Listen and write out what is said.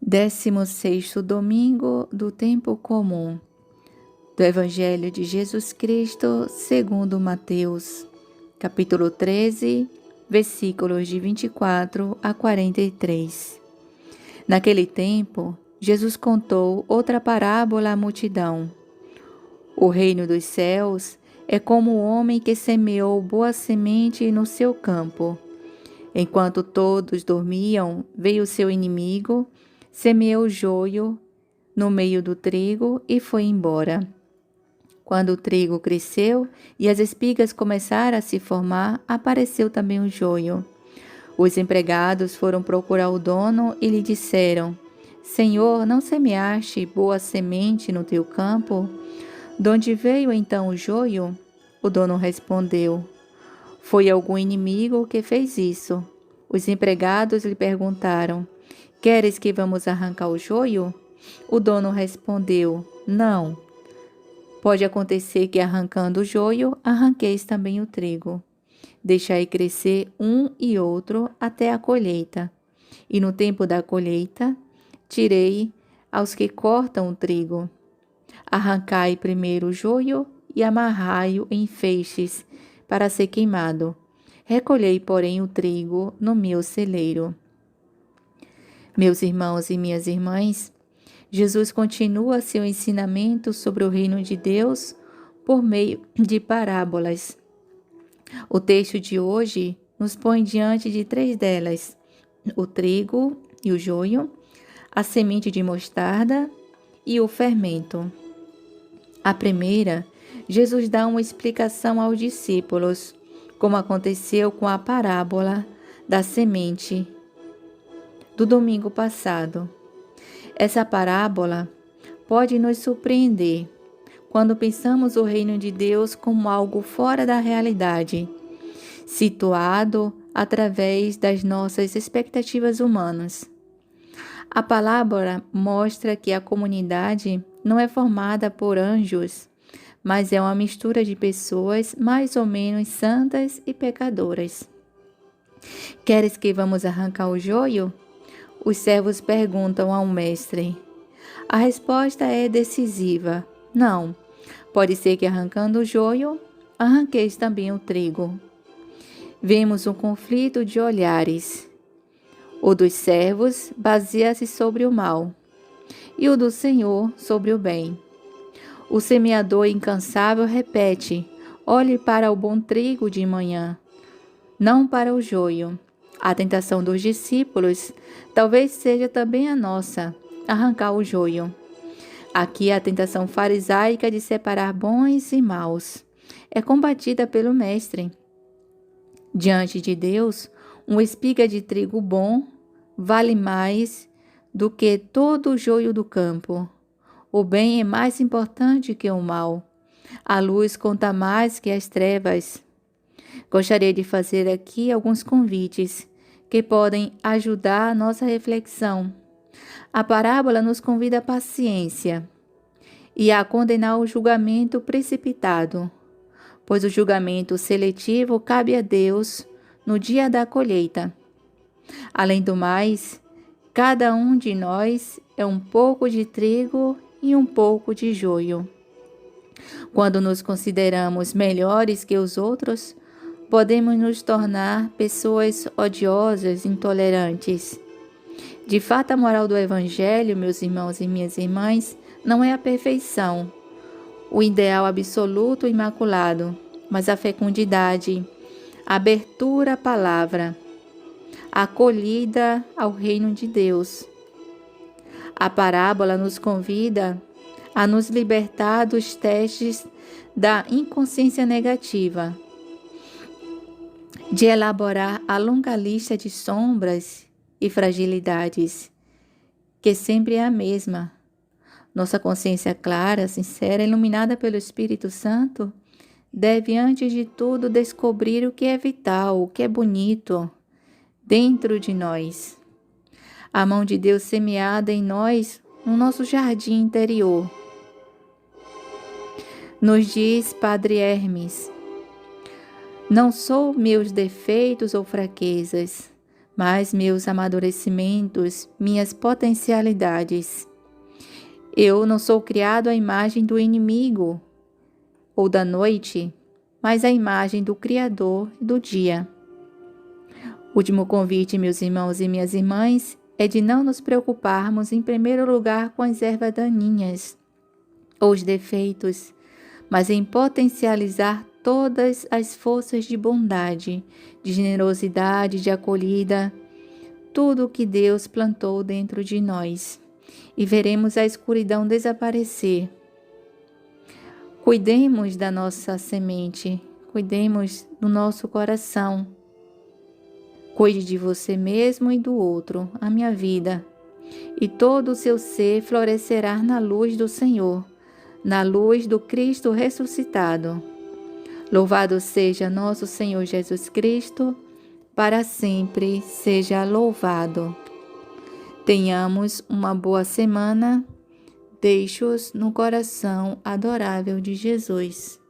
16º domingo do tempo comum do Evangelho de Jesus Cristo, segundo Mateus, capítulo 13, versículos de 24 a 43. Naquele tempo, Jesus contou outra parábola à multidão. O reino dos céus é como o homem que semeou boa semente no seu campo. Enquanto todos dormiam, veio seu inimigo, semeou joio no meio do trigo e foi embora. Quando o trigo cresceu e as espigas começaram a se formar, apareceu também o joio. Os empregados foram procurar o dono e lhe disseram: Senhor, não semeaste boa semente no teu campo? De onde veio então o joio? O dono respondeu: Foi algum inimigo que fez isso. Os empregados lhe perguntaram: Queres que vamos arrancar o joio? O dono respondeu: Não. Pode acontecer que arrancando o joio, arranqueis também o trigo. Deixai crescer um e outro até a colheita. E no tempo da colheita, tirei aos que cortam o trigo. Arrancai primeiro o joio e amarrai-o em feixes para ser queimado. Recolhei, porém, o trigo no meu celeiro. Meus irmãos e minhas irmãs, Jesus continua seu ensinamento sobre o reino de Deus por meio de parábolas. O texto de hoje nos põe diante de 3 delas: o trigo e o joio, a semente de mostarda e o fermento. A primeira, Jesus dá uma explicação aos discípulos, como aconteceu com a parábola da semente do domingo passado. Essa parábola pode nos surpreender quando pensamos o reino de Deus como algo fora da realidade, situado através das nossas expectativas humanas. A parábola mostra que a comunidade não é formada por anjos, mas é uma mistura de pessoas mais ou menos santas e pecadoras. Queres que vamos arrancar o joio? Os servos perguntam ao mestre. A resposta é decisiva: não. Pode ser que arrancando o joio, arranqueis também o trigo. Vemos um conflito de olhares. O dos servos baseia-se sobre o mal, e o do Senhor sobre o bem. O semeador incansável repete: olhe para o bom trigo de manhã, não para o joio. A tentação dos discípulos talvez seja também a nossa, arrancar o joio. Aqui a tentação farisaica de separar bons e maus é combatida pelo Mestre. Diante de Deus, uma espiga de trigo bom vale mais do que todo o joio do campo. O bem é mais importante que o mal. A luz conta mais que as trevas. Gostaria de fazer aqui alguns convites que podem ajudar a nossa reflexão. A parábola nos convida à paciência e a condenar o julgamento precipitado, pois o julgamento seletivo cabe a Deus no dia da colheita. Além do mais, cada um de nós é um pouco de trigo e um pouco de joio. Quando nos consideramos melhores que os outros, podemos nos tornar pessoas odiosas, intolerantes. De fato, a moral do Evangelho, meus irmãos e minhas irmãs, não é a perfeição, o ideal absoluto e imaculado, mas a fecundidade, a abertura à palavra, a acolhida ao reino de Deus. A parábola nos convida a nos libertar dos testes da inconsciência negativa, de elaborar a longa lista de sombras e fragilidades, que sempre é a mesma. Nossa consciência clara, sincera, iluminada pelo Espírito Santo, deve antes de tudo descobrir o que é vital, o que é bonito dentro de nós. A mão de Deus semeada em nós, no nosso jardim interior. Nos diz Padre Hermes: não sou meus defeitos ou fraquezas, mas meus amadurecimentos, minhas potencialidades. Eu não sou criado à imagem do inimigo ou da noite, mas à imagem do Criador do dia. Último convite, meus irmãos e minhas irmãs, é de não nos preocuparmos em primeiro lugar com as ervas daninhas ou os defeitos, mas em potencializar todas as forças de bondade, de generosidade, de acolhida, tudo o que Deus plantou dentro de nós, e veremos a escuridão desaparecer. Cuidemos da nossa semente, cuidemos do nosso coração. Cuide de você mesmo e do outro, a minha vida, e todo o seu ser florescerá na luz do Senhor, na luz do Cristo ressuscitado. Louvado seja nosso Senhor Jesus Cristo, para sempre seja louvado. Tenhamos uma boa semana. Deixe-os no coração adorável de Jesus.